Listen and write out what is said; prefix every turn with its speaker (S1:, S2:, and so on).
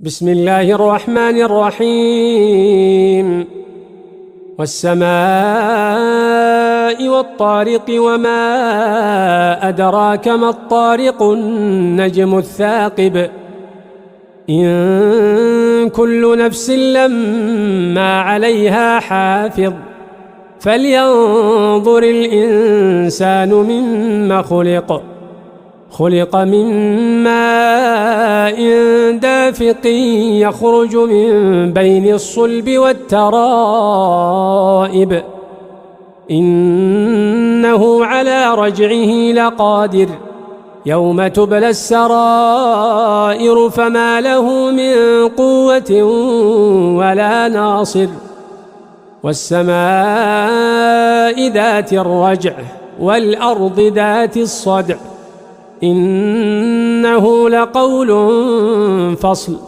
S1: بسم الله الرحمن الرحيم. والسماء والطارق وما أدراك ما الطارق النجم الثاقب إن كل نفس لما عليها حافظ فلينظر الإنسان مما خلق من ماء دافق يخرج من بين الصلب والترائب إنه على رجعه لقادر يوم تبلى السرائر فما له من قوة ولا ناصر والسماء ذات الرجع والأرض ذات الصدع إنه لقول فصل.